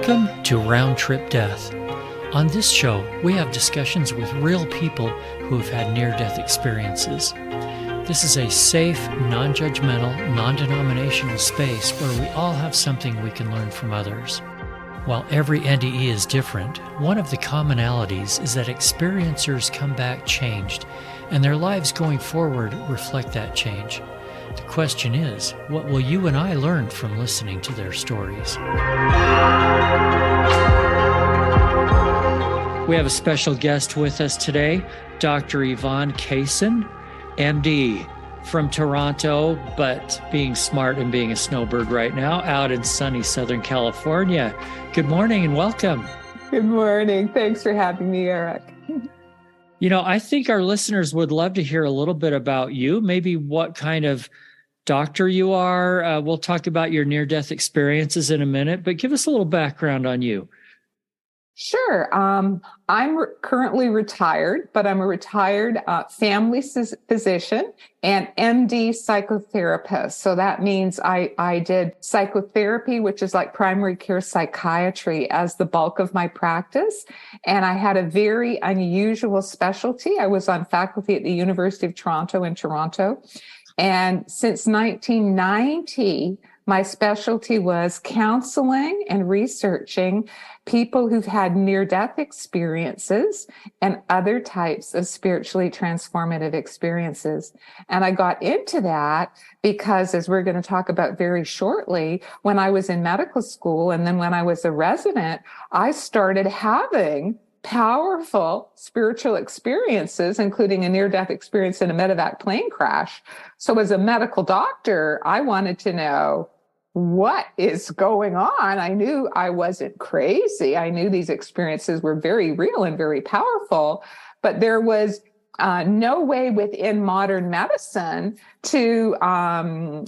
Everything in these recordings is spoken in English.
Welcome to Round Trip Death. On this show, we have discussions with real people who have had near-death experiences. This is a safe, non-judgmental, non-denominational space where we all have something we can learn from others. While every NDE is different, one of the commonalities is that experiencers come back changed, and their lives going forward reflect that change. The question is, what will you and I learn from listening to their stories? We have a special guest with us today, Dr. Yvonne Kason, MD, from Toronto, but being smart and being a snowbird right now, out in sunny Southern California. Good morning and welcome. Good morning. Thanks for having me, Eric. You know, I think our listeners would love to hear a little bit about you, maybe what kind of doctor you are. We'll talk about your near-death experiences in a minute, but give us a little background on you. Sure. I'm currently retired, but I'm a retired family physician and MD psychotherapist. So that means I did psychotherapy, which is like primary care psychiatry, as the bulk of my practice. And I had a very unusual specialty. I was on faculty at the University of Toronto in Toronto. And since 1990, my specialty was counseling and researching people who've had near-death experiences and other types of spiritually transformative experiences. And I got into that because, as we're going to talk about very shortly, when I was in medical school and then when I was a resident, I started having powerful spiritual experiences, including a near-death experience in a medi-vac plane crash. So as a medical doctor, I wanted to know, what is going on? I knew I wasn't crazy. I knew these experiences were very real and very powerful, but there was no way within modern medicine to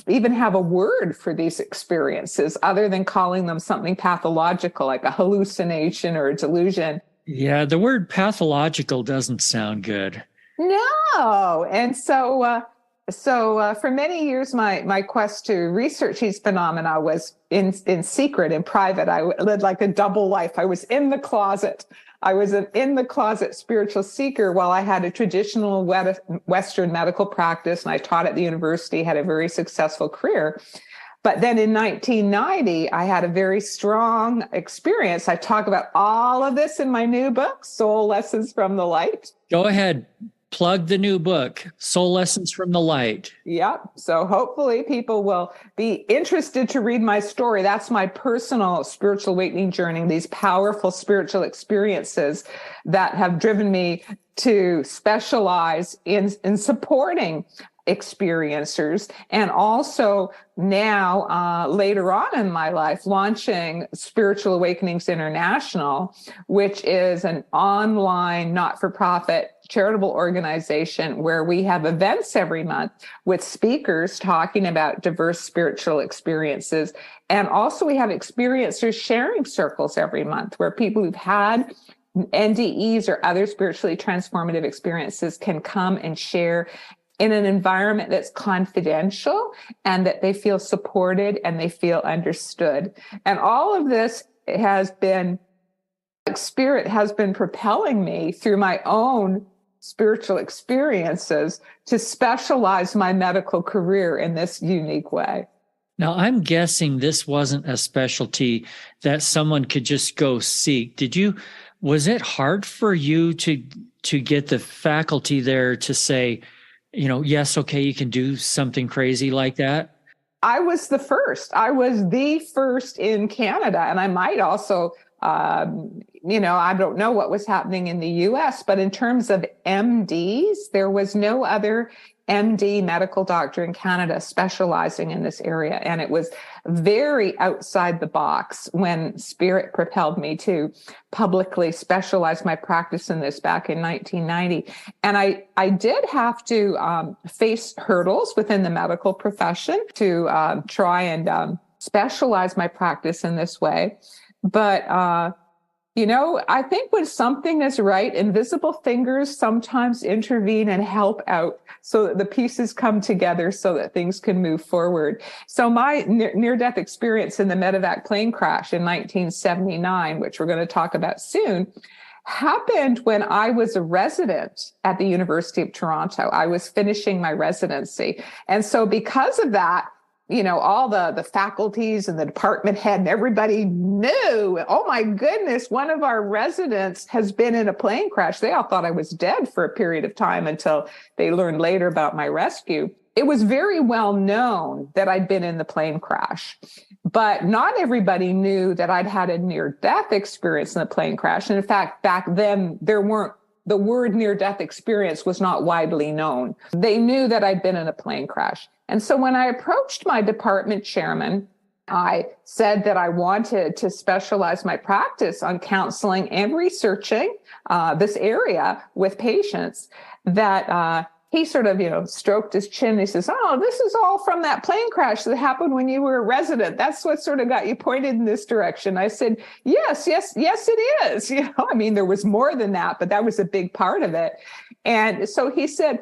even have a word for these experiences other than calling them something pathological, like a hallucination or a delusion. Yeah, the word pathological doesn't sound good. No. And so for many years, my quest to research these phenomena was in secret, in private. I led like a double life. I was in the closet. I was an in the closet spiritual seeker while I had a traditional Western medical practice, and I taught at the university, had a very successful career. But then in 1990, I had a very strong experience. I talk about all of this in my new book, Soul Lessons from the Light. Go ahead. Plug the new book, Soul Lessons from the Light. Yep. So hopefully people will be interested to read my story. That's my personal spiritual awakening journey, these powerful spiritual experiences that have driven me to specialize in supporting experiencers, and also now later on in my life launching Spiritual Awakenings International, which is an online not-for-profit charitable organization where we have events every month with speakers talking about diverse spiritual experiences. And also we have experiencers sharing circles every month where people who've had NDEs or other spiritually transformative experiences can come and share in an environment that's confidential and that they feel supported and they feel understood. And all of this Spirit has been propelling me through my own spiritual experiences to specialize my medical career in this unique way. Now, I'm guessing this wasn't a specialty that someone could just go seek. Was it hard for you to get the faculty there to say, yes, okay, you can do something crazy like that? I was the first. I was the first in Canada. And I might also, I don't know what was happening in the US, but in terms of MDs, there was no other MD medical doctor in Canada specializing in this area. And it was very outside the box when Spirit propelled me to publicly specialize my practice in this back in 1990. And I did have to face hurdles within the medical profession to try and specialize my practice in this way. But I think when something is right, invisible fingers sometimes intervene and help out so that the pieces come together so that things can move forward. So my near-death experience in the medi-vac plane crash in 1979, which we're going to talk about soon, happened when I was a resident at the University of Toronto. I was finishing my residency. And so because of that, all the faculties and the department head and everybody knew, oh my goodness, one of our residents has been in a plane crash. They all thought I was dead for a period of time until they learned later about my rescue. It was very well known that I'd been in the plane crash, but not everybody knew that I'd had a near-death experience in the plane crash. And in fact, back then, the word near-death experience was not widely known. They knew that I'd been in a plane crash. And so when I approached my department chairman, I said that I wanted to specialize my practice on counseling and researching this area with patients, that he sort of, stroked his chin. He says, oh, this is all from that plane crash that happened when you were a resident. That's what sort of got you pointed in this direction. I said, yes, it is. There was more than that, but that was a big part of it. And so he said,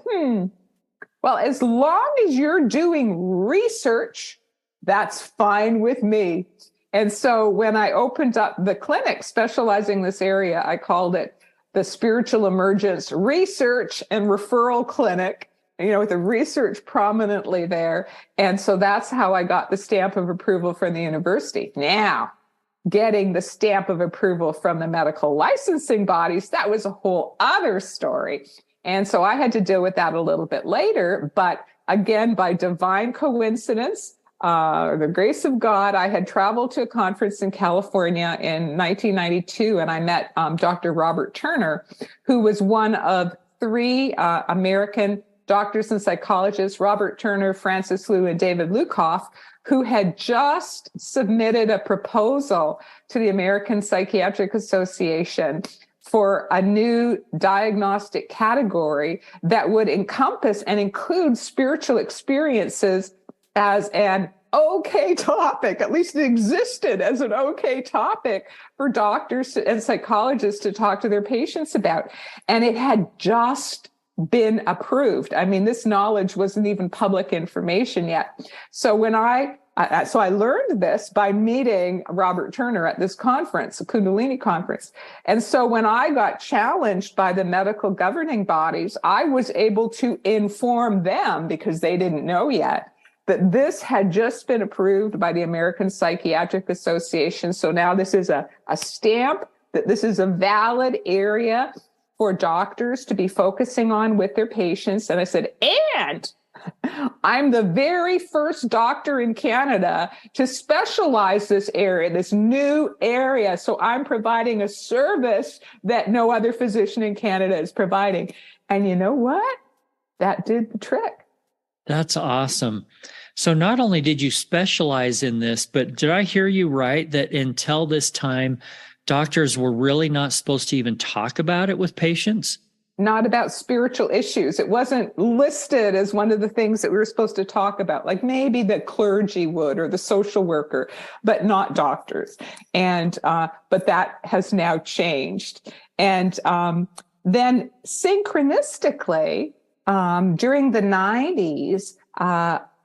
well, as long as you're doing research, that's fine with me. And so when I opened up the clinic specializing in this area, I called it the Spiritual Emergence Research and Referral Clinic, with the research prominently there. And so that's how I got the stamp of approval from the university. Now, getting the stamp of approval from the medical licensing bodies, that was a whole other story. And so I had to deal with that a little bit later. But again, by divine coincidence, the grace of God, I had traveled to a conference in California in 1992, and I met Dr. Robert Turner, who was one of three American doctors and psychologists, Robert Turner, Francis Liu, and David Lukoff, who had just submitted a proposal to the American Psychiatric Association for a new diagnostic category that would encompass and include spiritual experiences as an okay topic. At least it existed as an okay topic for doctors and psychologists to talk to their patients about. And it had just been approved. This knowledge wasn't even public information yet. So when I learned this by meeting Robert Turner at this conference, the Kundalini conference. And so when I got challenged by the medical governing bodies, I was able to inform them, because they didn't know yet, that this had just been approved by the American Psychiatric Association. So now this is a stamp that this is a valid area for doctors to be focusing on with their patients. And I said, and I'm the very first doctor in Canada to specialize this area, this new area. So I'm providing a service that no other physician in Canada is providing. And you know what? That did the trick. That's awesome. So not only did you specialize in this, but did I hear you right that until this time, doctors were really not supposed to even talk about it with patients? Not about spiritual issues. It wasn't listed as one of the things that we were supposed to talk about, like maybe the clergy would or the social worker, but not doctors. And but that has now changed. And then synchronistically, during the 90s,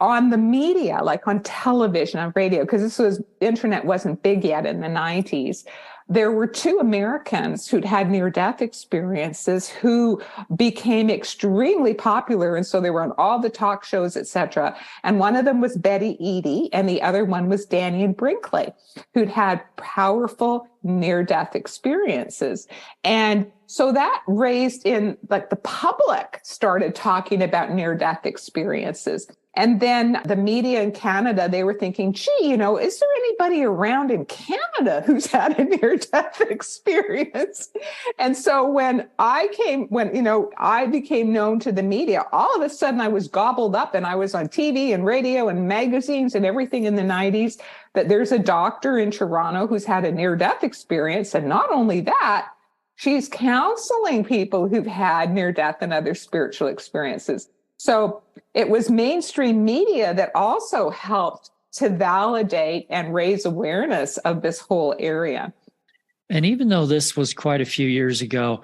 on the media, like on television, on radio, because internet wasn't big yet in the 90s, there were two Americans who'd had near-death experiences who became extremely popular. And so they were on all the talk shows, et cetera. And one of them was Betty Eadie, and the other one was Danny and Brinkley, who'd had powerful near-death experiences. And so that raised in, like, the public started talking about near-death experiences. And then the media in Canada, they were thinking, gee, is there anybody around in Canada who's had a near-death experience? And so when I became known to the media, all of a sudden I was gobbled up, and I was on TV and radio and magazines and everything in the 90s, that there's a doctor in Toronto who's had a near-death experience. And not only that, she's counseling people who've had near-death and other spiritual experiences. So it was mainstream media that also helped to validate and raise awareness of this whole area. And even though this was quite a few years ago,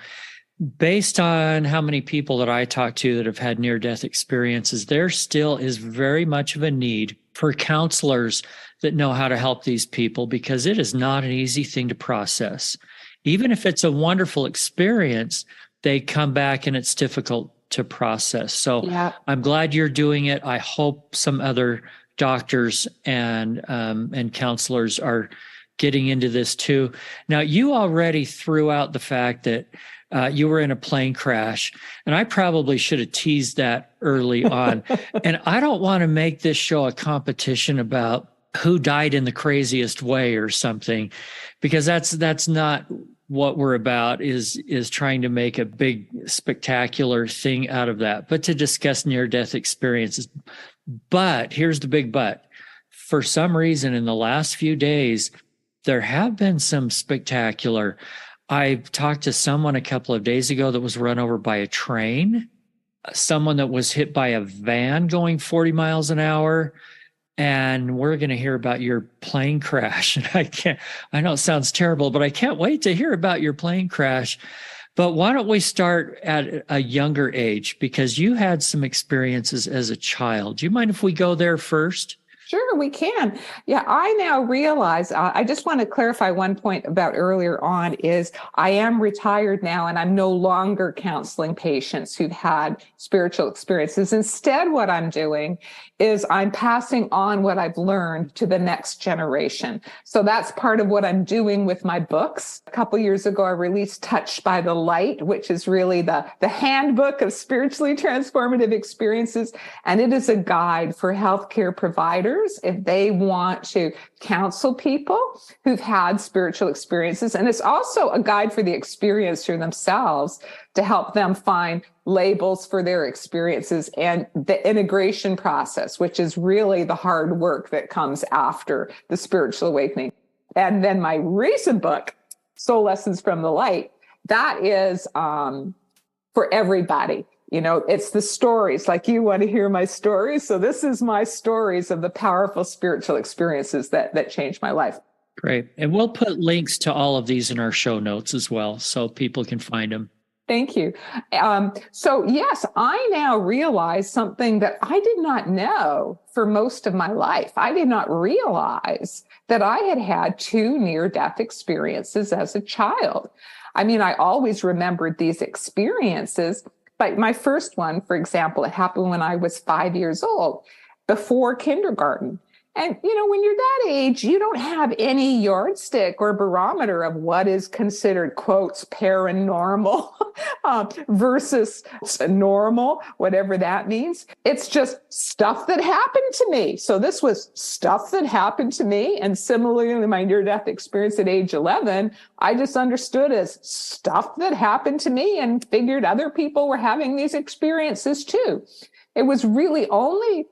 based on how many people that I talk to that have had near-death experiences, there still is very much of a need for counselors that know how to help these people, because it is not an easy thing to process. Even if it's a wonderful experience, they come back and it's difficult to process. So Yeah. I'm glad you're doing it. I hope some other doctors and counselors are getting into this too. Now, you already threw out the fact that you were in a plane crash, and I probably should have teased that early on. And I don't want to make this show a competition about who died in the craziest way or something, because that's not what we're about, is trying to make a big spectacular thing out of that, but to discuss near-death experiences. But here's the big but. For some reason, in the last few days, there have been some spectacular. I talked to someone a couple of days ago that was run over by a train, someone that was hit by a van going 40 miles an hour. And we're going to hear about your plane crash. And I know it sounds terrible, but I can't wait to hear about your plane crash. But why don't we start at a younger age? Because you had some experiences as a child. Do you mind if we go there first? Sure, we can. Yeah, I now realize, I just want to clarify one point about earlier on is I am retired now and I'm no longer counseling patients who've had spiritual experiences. Instead, what I'm doing is I'm passing on what I've learned to the next generation. So that's part of what I'm doing with my books. A couple years ago, I released Touched by the Light, which is really the handbook of spiritually transformative experiences. And it is a guide for healthcare providers if they want to counsel people who've had spiritual experiences. And it's also a guide for the experiencer themselves to help them find labels for their experiences and the integration process, which is really the hard work that comes after the spiritual awakening. And then my recent book, Soul Lessons from the Light, that is for everybody. You know, it's the stories, like you want to hear my stories. So this is my stories of the powerful spiritual experiences that changed my life. Great. And we'll put links to all of these in our show notes as well, so people can find them. Thank you. So yes, I now realize something that I did not know for most of my life. I did not realize that I had had 2 near-death experiences as a child. I mean, I always remembered these experiences. But my first one, for example, it happened when I was 5 years old, before kindergarten. And, you know, when you're that age, you don't have any yardstick or barometer of what is considered, quotes, paranormal versus normal, whatever that means. It's just stuff that happened to me. So this was stuff that happened to me. And similarly, in my near-death experience at age 11, I just understood as stuff that happened to me and figured other people were having these experiences too. It was really only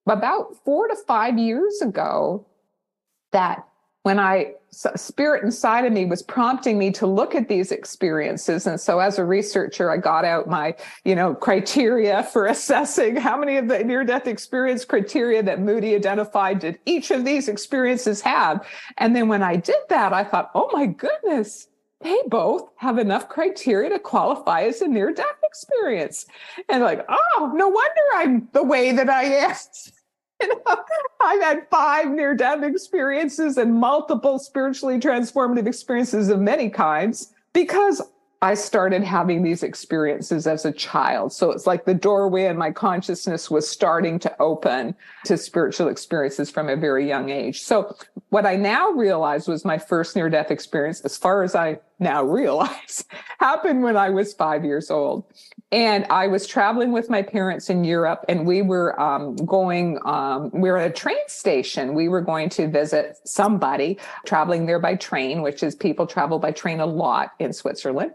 about 4 to 5 years ago that when spirit inside of me was prompting me to look at these experiences. And so as a researcher, I got out my, criteria for assessing how many of the near-death experience criteria that Moody identified did each of these experiences have. And then when I did that, I thought, oh my goodness, they both have enough criteria to qualify as a near-death experience. And oh, no wonder I'm the way that I am. I've had 5 near-death experiences and multiple spiritually transformative experiences of many kinds because I started having these experiences as a child. So it's like the doorway in my consciousness was starting to open to spiritual experiences from a very young age. So what I now realize was my first near-death experience, as far as I now realize, happened when I was 5 years old. And I was traveling with my parents in Europe, and we were we were at a train station. We were going to visit somebody traveling there by train, which is people travel by train a lot in Switzerland.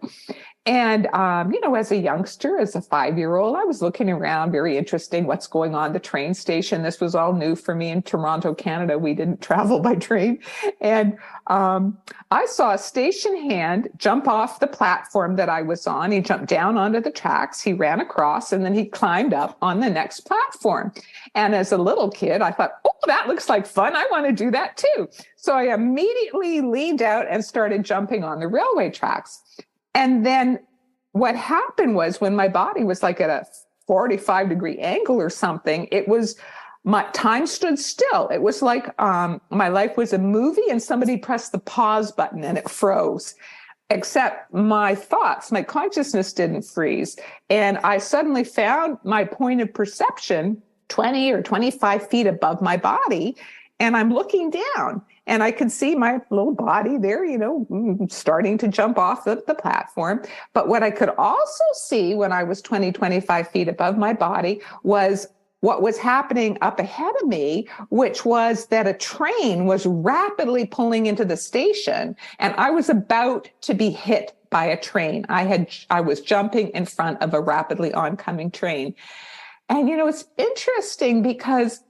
And, as a youngster, as a 5-year-old, I was looking around, very interesting, what's going on at the train station. This was all new for me in Toronto, Canada. We didn't travel by train. And I saw a station hand jump off the platform that I was on. He jumped down onto the tracks. He ran across, and then he climbed up on the next platform. And as a little kid, I thought, oh, that looks like fun. I want to do that too. So I immediately leaned out and started jumping on the railway tracks. And then what happened was, when my body was like at a 45-degree angle or something, my time stood still. It was like my life was a movie and somebody pressed the pause button and it froze. Except my thoughts, my consciousness didn't freeze. And I suddenly found my point of perception 20 or 25 feet above my body. And I'm looking down and I could see my little body there, starting to jump off the platform. But what I could also see when I was 20, 25 feet above my body was what was happening up ahead of me, which was that a train was rapidly pulling into the station and I was about to be hit by a train. I was jumping in front of a rapidly oncoming train. And, it's interesting because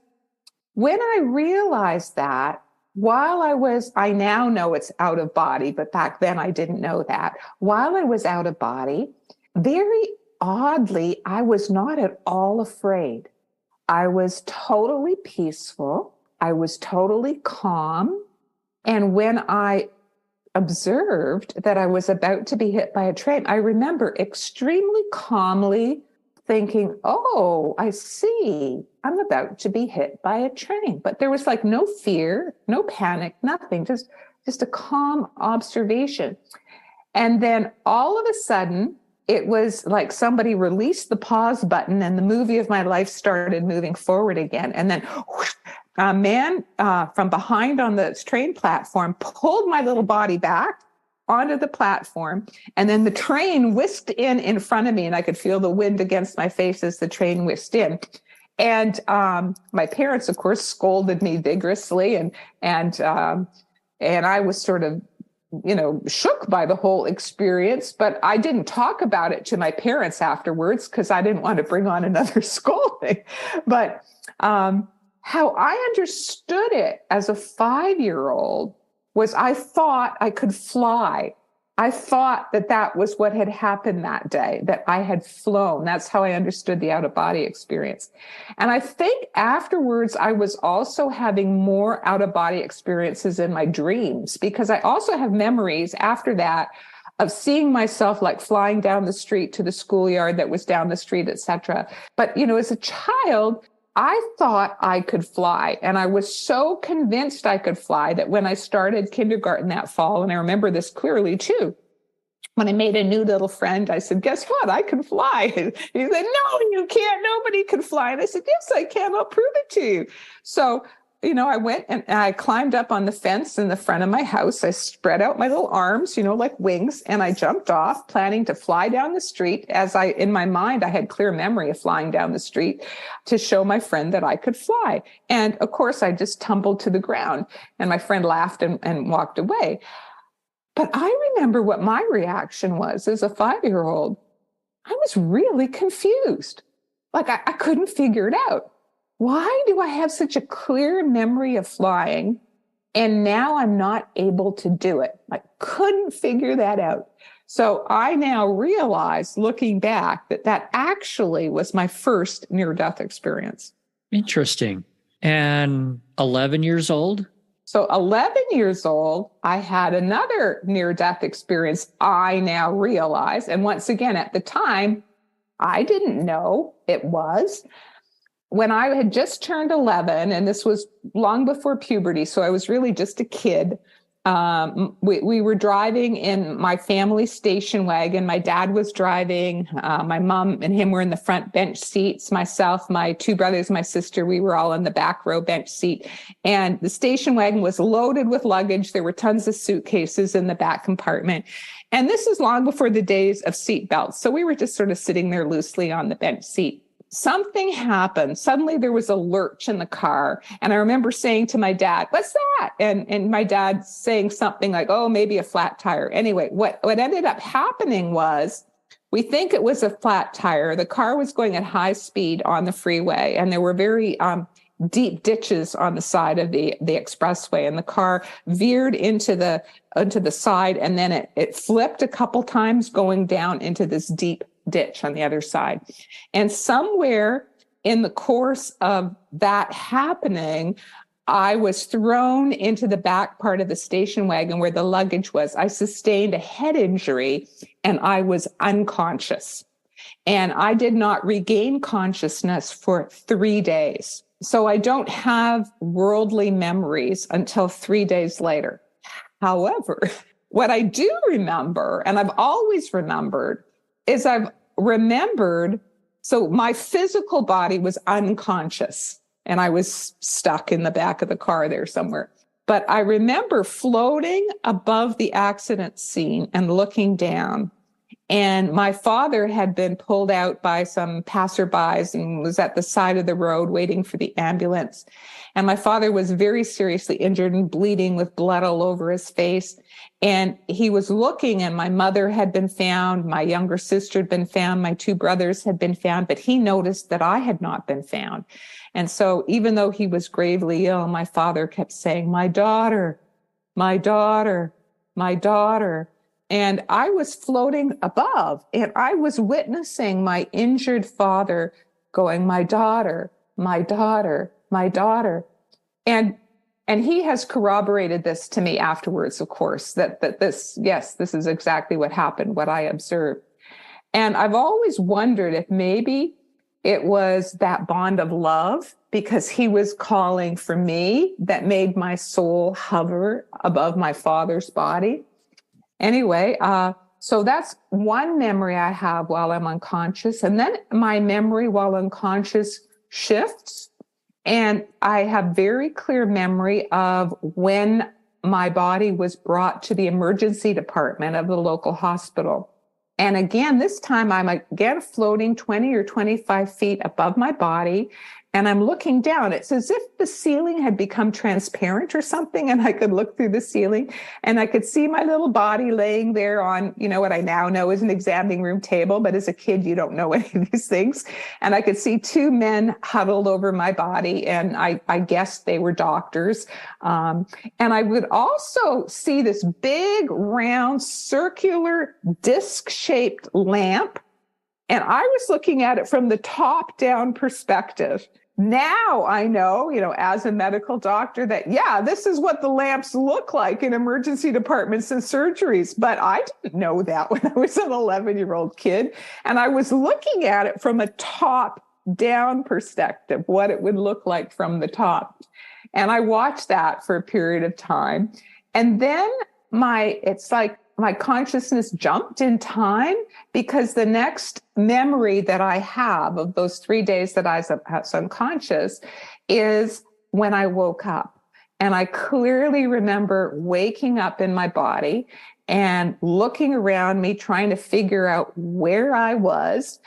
when I realized that, I now know it's out of body, but back then I didn't know that. While I was out of body, very oddly, I was not at all afraid. I was totally peaceful. I was totally calm. And when I observed that I was about to be hit by a train, I remember extremely calmly thinking, oh, I see, I'm about to be hit by a train. But there was like no fear, no panic, nothing, just a calm observation. And then all of a sudden, it was like somebody released the pause button and the movie of my life started moving forward again. And then whoosh, a man from behind on the train platform pulled my little body back onto the platform. And then the train whisked in front of me, and I could feel the wind against my face as the train whisked in. And my parents, of course, scolded me vigorously. And I was sort of, shook by the whole experience, but I didn't talk about it to my parents afterwards because I didn't want to bring on another scolding. But how I understood it as a 5-year-old was I thought I could fly. I thought that was what had happened that day, that I had flown. That's how I understood the out-of-body experience. And I think afterwards, I was also having more out-of-body experiences in my dreams, because I also have memories after that of seeing myself like flying down the street to the schoolyard that was down the street, etc. But, as a child, I thought I could fly, and I was so convinced I could fly that when I started kindergarten that fall, and I remember this clearly too, when I made a new little friend, I said, guess what? I can fly. And he said, no, you can't. Nobody can fly. And I said, yes, I can. I'll prove it to you. So, I went and I climbed up on the fence in the front of my house. I spread out my little arms, like wings, and I jumped off, planning to fly down the street. In my mind, I had clear memory of flying down the street to show my friend that I could fly. And of course, I just tumbled to the ground, and my friend laughed and walked away. But I remember what my reaction was as a 5-year-old. I was really confused. Like I couldn't figure it out. Why do I have such a clear memory of flying and now I'm not able to do it? I couldn't figure that out. So I now realize, looking back, that actually was my first near-death experience. Interesting. And 11 years old? So 11 years old, I had another near-death experience, I now realize. And once again, at the time, I didn't know it was. When I had just turned 11, and this was long before puberty, so I was really just a kid, we were driving in my family station wagon. My dad was driving. My mom and him were in the front bench seats. Myself, my 2 brothers, my sister, we were all in the back row bench seat. And the station wagon was loaded with luggage. There were tons of suitcases in the back compartment. And this is long before the days of seat belts. So we were just sort of sitting there loosely on the bench seat. something happened. Suddenly there was a lurch in the car. And I remember saying to my dad, what's that? And my dad saying something like, oh, maybe a flat tire. Anyway, what ended up happening was we think it was a flat tire. The car was going at high speed on the freeway, and there were very deep ditches on the side of the expressway, and the car veered into the side, and then it flipped a couple times going down into this deep ditch on the other side. And somewhere in the course of that happening, I was thrown into the back part of the station wagon where the luggage was. I sustained a head injury and I was unconscious. And I did not regain consciousness for 3 days. So I don't have worldly memories until 3 days later. However, what I do remember, and I've always remembered, is I've remembered, so my physical body was unconscious and I was stuck in the back of the car there somewhere. But I remember floating above the accident scene and looking down. And my father had been pulled out by some passerbys and was at the side of the road waiting for the ambulance. And my father was very seriously injured and bleeding with blood all over his face. And he was looking, and my mother had been found, my younger sister had been found, my 2 brothers had been found, but he noticed that I had not been found. And so even though he was gravely ill, my father kept saying, my daughter, my daughter, my daughter. And I was floating above, and I was witnessing my injured father going, my daughter, my daughter, my daughter. And he has corroborated this to me afterwards, of course, that this is exactly what happened, what I observed. And I've always wondered if maybe it was that bond of love, because he was calling for me, that made my soul hover above my father's body. Anyway, so that's one memory I have while I'm unconscious. And then my memory while unconscious shifts. And I have very clear memory of when my body was brought to the emergency department of the local hospital. And again, this time I'm again floating 20 or 25 feet above my body. And I'm looking down. It's as if the ceiling had become transparent or something, and I could look through the ceiling and I could see my little body laying there on, what I now know is an examining room table, but as a kid, you don't know any of these things. And I could see 2 men huddled over my body, and I guessed they were doctors. And I would also see this big, round, circular, disc-shaped lamp. And I was looking at it from the top-down perspective. Now I know, as a medical doctor that, this is what the lamps look like in emergency departments and surgeries. But I didn't know that when I was an 11-year-old kid. And I was looking at it from a top-down perspective, what it would look like from the top. And I watched that for a period of time. And then it's like my consciousness jumped in time, because the next memory that I have of those 3 days that I was unconscious is when I woke up. And I clearly remember waking up in my body and looking around me, trying to figure out where I was,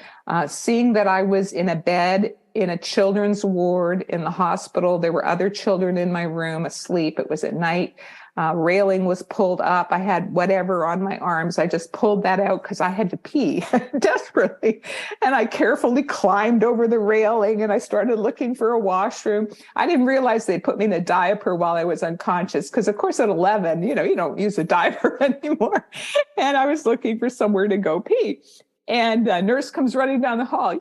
seeing that I was in a bed in a children's ward in the hospital. There were other children in my room asleep. It was at night. Railing was pulled up. I had whatever on my arms. I just pulled that out because I had to pee desperately. And I carefully climbed over the railing and I started looking for a washroom. I didn't realize they put me in a diaper while I was unconscious, because of course at 11, you don't use a diaper anymore. And I was looking for somewhere to go pee. And a nurse comes running down the hall, blah,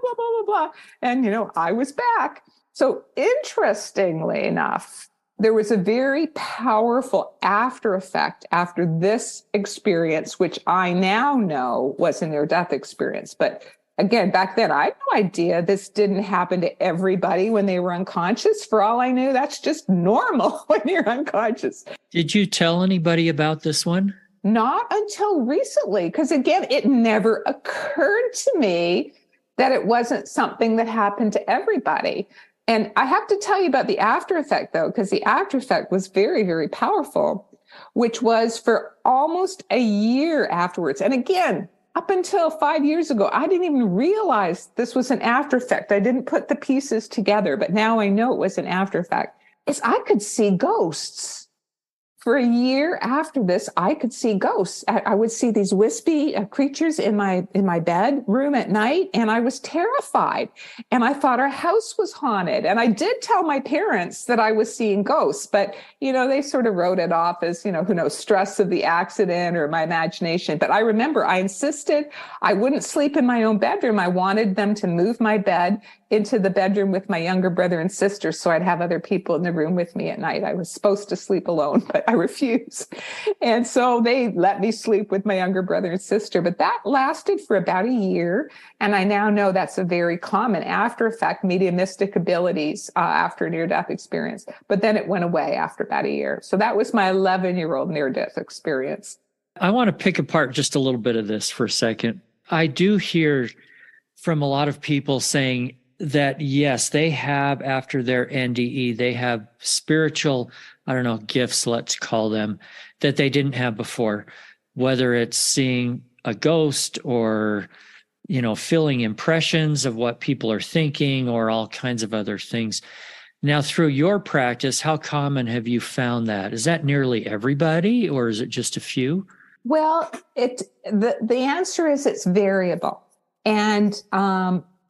blah, blah, blah, blah. And, I was back. So interestingly enough, there was a very powerful after effect after this experience, which I now know was a near-death experience. But again, back then, I had no idea this didn't happen to everybody when they were unconscious. For all I knew, that's just normal when you're unconscious. Did you tell anybody about this one? Not until recently, because again, it never occurred to me that it wasn't something that happened to everybody. And I have to tell you about the after effect, though, because the after effect was very, very powerful, which was for almost a year afterwards. And again, up until 5 years ago, I didn't even realize this was an after effect. I didn't put the pieces together, but now I know it was an after effect. Is I could see ghosts. For a year after this, I could see ghosts. I would see these wispy creatures in my bedroom at night, and I was terrified. And I thought our house was haunted. And I did tell my parents that I was seeing ghosts, but they sort of wrote it off as who knows, stress of the accident or my imagination. But I remember I insisted I wouldn't sleep in my own bedroom. I wanted them to move my bed into the bedroom with my younger brother and sister so I'd have other people in the room with me at night. I was supposed to sleep alone, but I refused. And so they let me sleep with my younger brother and sister. But that lasted for about a year. And I now know that's a very common after effect, mediumistic abilities after a near-death experience. But then it went away after about a year. So that was my 11-year-old near-death experience. I want to pick apart just a little bit of this for a second. I do hear from a lot of people saying that, yes, they have, after their NDE, they have spiritual, gifts, let's call them, that they didn't have before, whether it's seeing a ghost or, feeling impressions of what people are thinking or all kinds of other things. Now, through your practice, how common have you found that? Is that nearly everybody, or is it just a few? Well, the answer is it's variable. And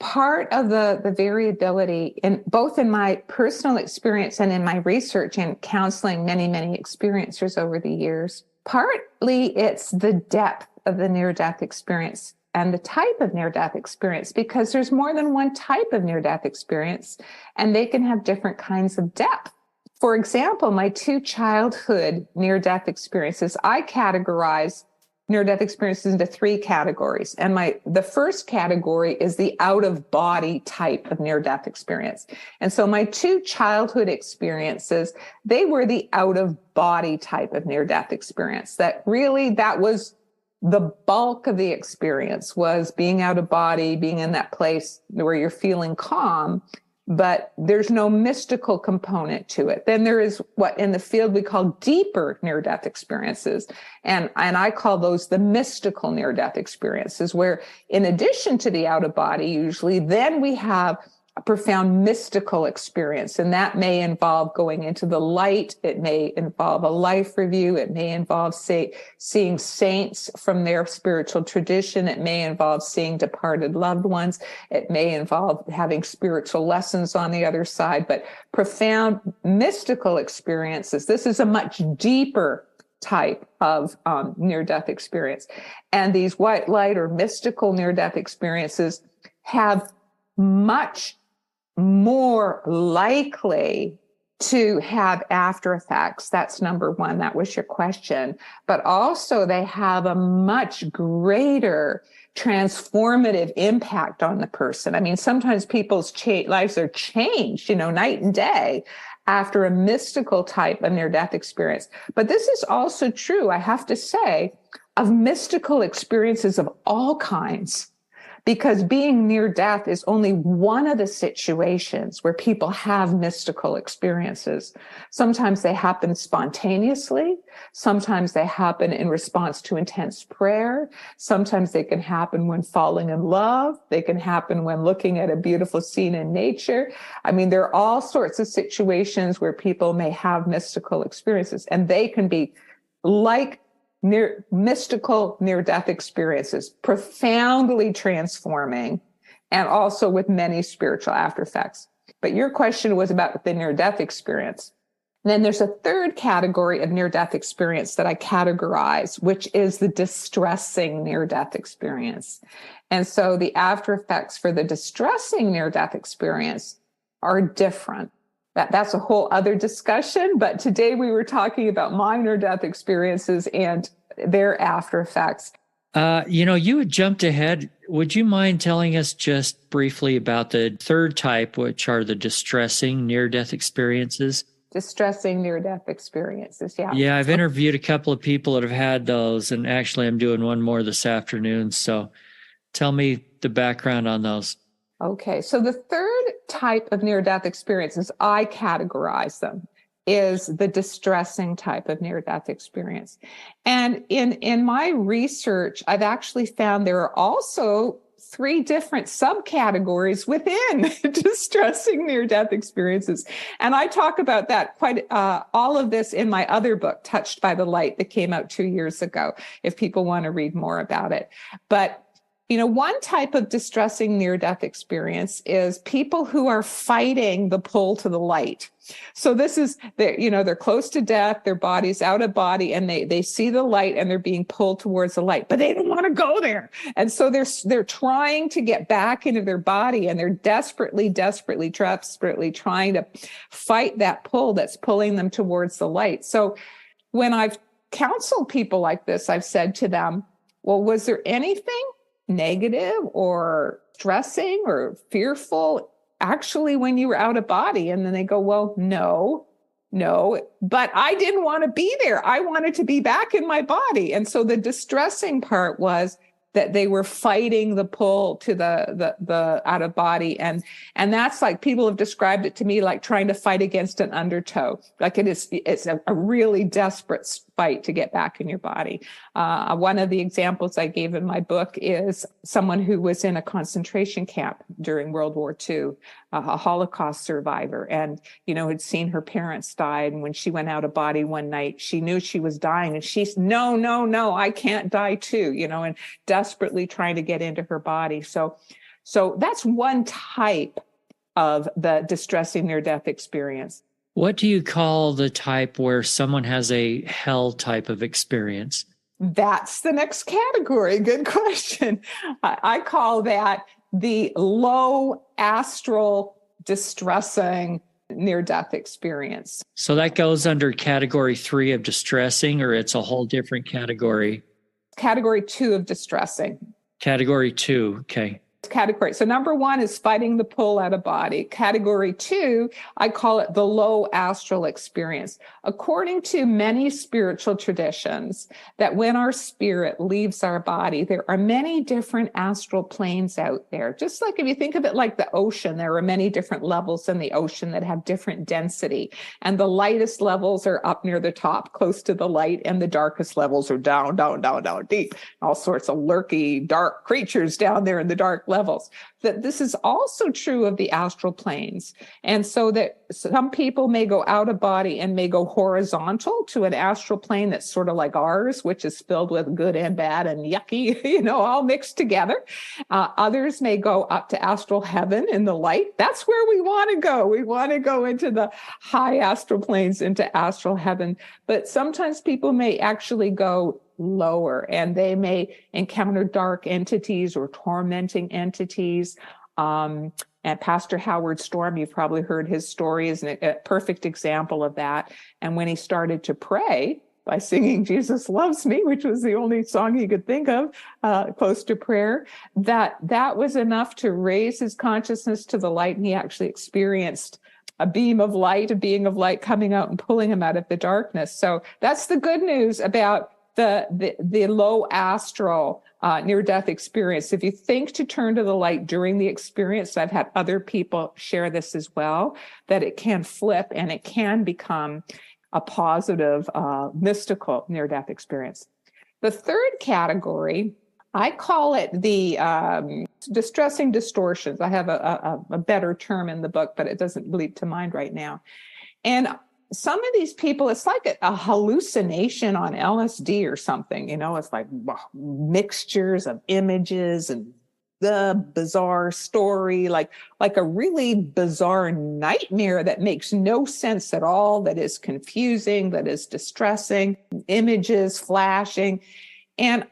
part of the variability in both in my personal experience and in my research and counseling many experiencers over the years, partly it's the depth of the near-death experience and the type of near-death experience, because there's more than one type of near-death experience and they can have different kinds of depth. For example, my two childhood near-death experiences, I categorize near-death experiences into three categories. And the first category is the out-of-body type of near-death experience. And so my two childhood experiences, they were the out-of-body type of near-death experience. That was the bulk of the experience, was being out of body, being in that place where you're feeling calm, but there's no mystical component to it. Then there is what in the field we call deeper near-death experiences. And I call those the mystical near-death experiences, where in addition to the out-of-body, usually, then we have a profound mystical experience. And that may involve going into the light. It may involve a life review. It may involve, seeing saints from their spiritual tradition. It may involve seeing departed loved ones. It may involve having spiritual lessons on the other side. But profound mystical experiences, this is a much deeper type of near-death experience. And these white light or mystical near-death experiences have much more likely to have after effects. That's number one. That was your question. But also they have a much greater transformative impact on the person. I mean, sometimes people's lives are changed, night and day after a mystical type of near-death experience. But this is also true, I have to say, of mystical experiences of all kinds. Because being near death is only one of the situations where people have mystical experiences. Sometimes they happen spontaneously. Sometimes they happen in response to intense prayer. Sometimes they can happen when falling in love. They can happen when looking at a beautiful scene in nature. I mean, there are all sorts of situations where people may have mystical experiences, and they can be like mystical near-death experiences, profoundly transforming, and also with many spiritual after effects. But your question was about the near-death experience. And then there's a third category of near-death experience that I categorize, which is the distressing near-death experience. And so the after effects for the distressing near-death experience are different. That's a whole other discussion, but today we were talking about my near-death experiences and their after effects. You had jumped ahead. Would you mind telling us just briefly about the third type, which are the distressing near-death experiences? Distressing near-death experiences, yeah. Yeah, I've interviewed a couple of people that have had those, and actually I'm doing one more this afternoon. So tell me the background on those. Okay, so the third type of near-death experiences, I categorize them is the distressing type of near-death experience. And in my research, I've actually found there are also 3 different subcategories within distressing near-death experiences. And I talk about that quite all of this in my other book, Touched by the Light, that came out 2 years ago, if people want to read more about it. But one type of distressing near-death experience is people who are fighting the pull to the light. So this is, they're close to death, their body's out of body, and they see the light and they're being pulled towards the light, but they don't want to go there. And so they're trying to get back into their body, and they're desperately trying to fight that pull that's pulling them towards the light. So when I've counseled people like this, I've said to them, well, was there anything negative or stressing or fearful actually when you were out of body? And then they go, well, no, but I didn't want to be there. I wanted to be back in my body. And so the distressing part was that they were fighting the pull to the out of body. And that's like, people have described it to me like trying to fight against an undertow. Like it's a really desperate fight to get back in your body. One of the examples I gave in my book is someone who was in a concentration camp during World War II, a Holocaust survivor, and, had seen her parents die. And when she went out of body one night, she knew she was dying, and she's, no, I can't die too, and desperately trying to get into her body. So that's one type of the distressing near-death experience. What do you call the type where someone has a hell type of experience? That's the next category. Good question. I call that the low astral distressing near-death experience. So that goes under category 3 of distressing, or it's a whole different category? Category 2 of distressing. Category 2, okay. Category. So number 1 is fighting the pull out of body. Category 2, I call it the low astral experience. According to many spiritual traditions, that when our spirit leaves our body, there are many different astral planes out there. Just like if you think of it like the ocean, there are many different levels in the ocean that have different density. And the lightest levels are up near the top, close to the light, and the darkest levels are down deep. All sorts of lurky, dark creatures down there in the dark levels. That this is also true of the astral planes. And so that some people may go out of body and may go horizontal to an astral plane that's sort of like ours, which is filled with good and bad and yucky, all mixed together. Others may go up to astral heaven in the light. That's where we want to go. We want to go into the high astral planes, into astral heaven. But sometimes people may actually go lower, and they may encounter dark entities or tormenting entities. And Pastor Howard Storm, you've probably heard his story, is a perfect example of that. And when he started to pray by singing Jesus Loves Me, which was the only song he could think of close to prayer, that was enough to raise his consciousness to the light. And he actually experienced a being of light coming out and pulling him out of the darkness. So that's the good news about the low astral near-death experience. If you think to turn to the light during the experience, I've had other people share this as well, that it can flip and it can become a positive, mystical near-death experience. The third category, I call it the distressing distortions. I have a better term in the book, but it doesn't leap to mind right now. And some of these people, it's like a hallucination on LSD or something, it's like mixtures of images and the bizarre story, like a really bizarre nightmare that makes no sense at all, that is confusing, that is distressing, images flashing. And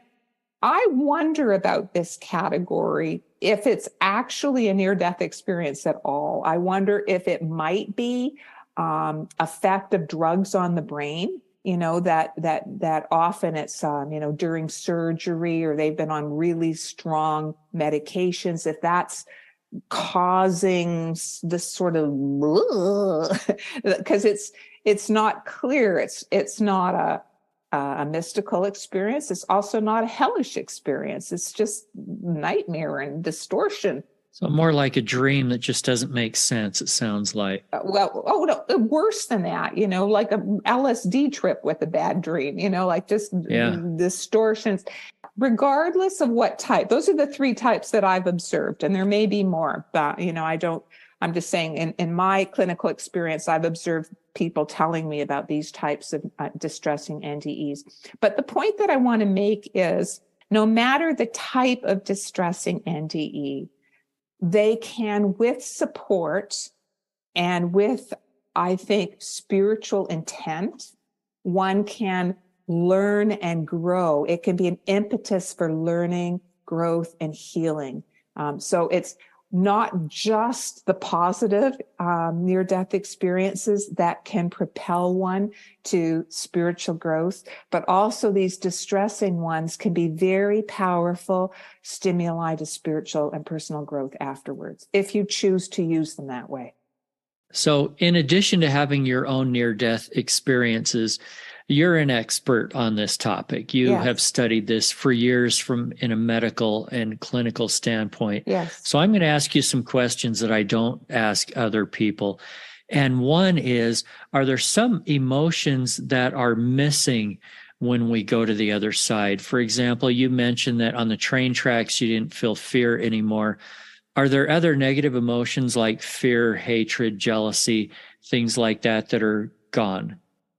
I wonder about this category, if it's actually a near-death experience at all. I wonder if it might be effect of drugs on the brain, that often it's, during surgery, or they've been on really strong medications, if that's causing this sort of, because it's not clear. It's not a mystical experience. It's also not a hellish experience. It's just nightmare and distortion. So more like a dream that just doesn't make sense, it sounds like. Well, oh no, worse than that, like a LSD trip with a bad dream, like just distortions, regardless of what type. Those are the three types that I've observed, and there may be more, but I'm just saying in my clinical experience, I've observed people telling me about these types of distressing NDEs. But the point that I want to make is no matter the type of distressing NDE, they can, with support and with, I think, spiritual intent, one can learn and grow. It can be an impetus for learning, growth, and healing. So it's not just the positive near-death experiences that can propel one to spiritual growth, but also these distressing ones can be very powerful stimuli to spiritual and personal growth afterwards, if you choose to use them that way. So in addition to having your own near-death experiences, you're an expert on this topic. You have studied this for years in a medical and clinical standpoint. Yes. So I'm going to ask you some questions that I don't ask other people. And one is, are there some emotions that are missing when we go to the other side? For example, you mentioned that on the train tracks, you didn't feel fear anymore. Are there other negative emotions like fear, hatred, jealousy, things like that are gone?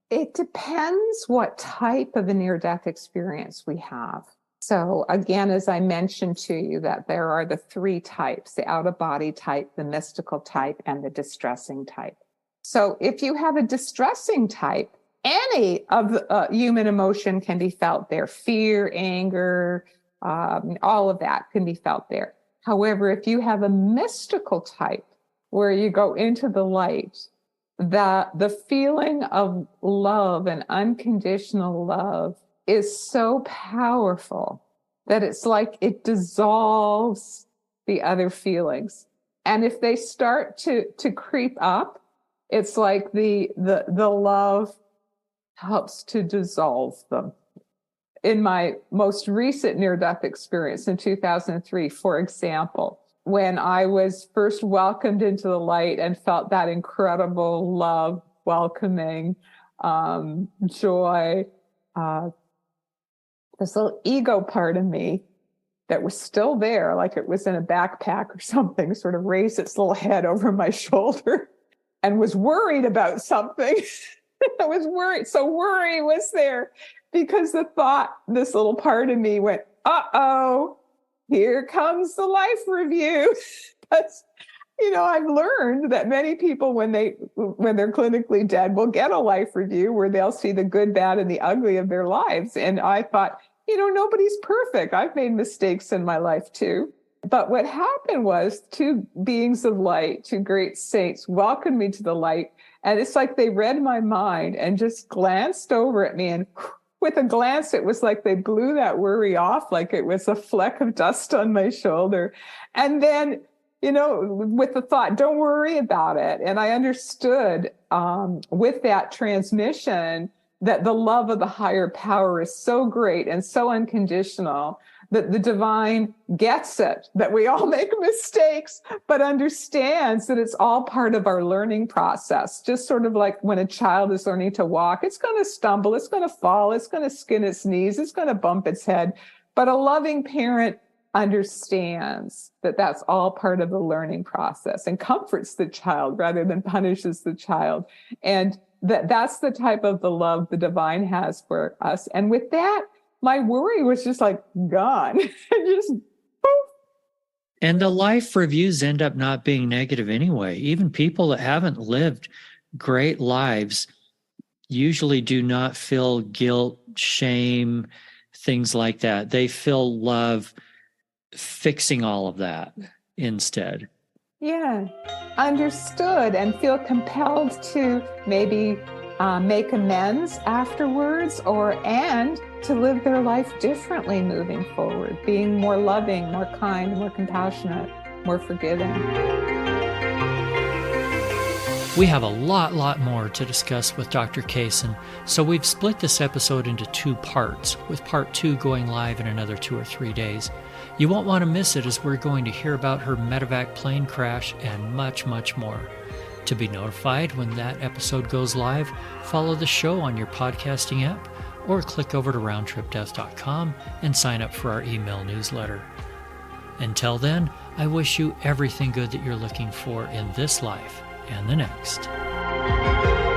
It depends what type of a near-death experience we have. So again, as I mentioned to you, that there are the three types: the out-of-body type, the mystical type, and the distressing type. So if you have a distressing type, any of the human emotion can be felt there. Fear, anger, all of that can be felt there. However, if you have a mystical type where you go into the light, the feeling of love and unconditional love is so powerful that it's like it dissolves the other feelings. And if they start to creep up, it's like the love helps to dissolve them. In my most recent near-death experience in 2003, for example, when I was first welcomed into the light and felt that incredible love, welcoming, joy, this little ego part of me that was still there, like it was in a backpack or something, sort of raised its little head over my shoulder and was worried about something. I was worried. So worry was there because this little part of me went, uh-oh, here comes the life review. But, I've learned that many people, when they're clinically dead, will get a life review where they'll see the good, bad, and the ugly of their lives. And I thought, nobody's perfect. I've made mistakes in my life too. But what happened was two beings of light, two great saints, welcomed me to the light. And it's like they read my mind and just glanced over at me. And with a glance, it was like they blew that worry off, like it was a fleck of dust on my shoulder. And then, with the thought, don't worry about it. And I understood with that transmission that the love of the higher power is so great and so unconditional that the divine gets it, that we all make mistakes, but understands that it's all part of our learning process. Just sort of like when a child is learning to walk, it's going to stumble, it's going to fall, it's going to skin its knees, it's going to bump its head. But a loving parent understands that that's all part of the learning process and comforts the child rather than punishes the child. And that's the type of the love the divine has for us. And with that, my worry was just like gone. Just poof. And the life reviews end up not being negative anyway. Even people that haven't lived great lives usually do not feel guilt, shame, things like that. They feel love fixing all of that instead. Yeah, understood and feel compelled to maybe make amends afterwards and to live their life differently moving forward, being more loving, more kind, more compassionate, more forgiving. We have a lot more to discuss with Dr. Kason, so we've split this episode into 2 parts, with part 2 going live in another 2 or 3 days. You won't want to miss it, as we're going to hear about her medi-vac plane crash and much, much more. To be notified when that episode goes live, follow the show on your podcasting app or click over to roundtripdeath.com and sign up for our email newsletter. Until then, I wish you everything good that you're looking for in this life and the next.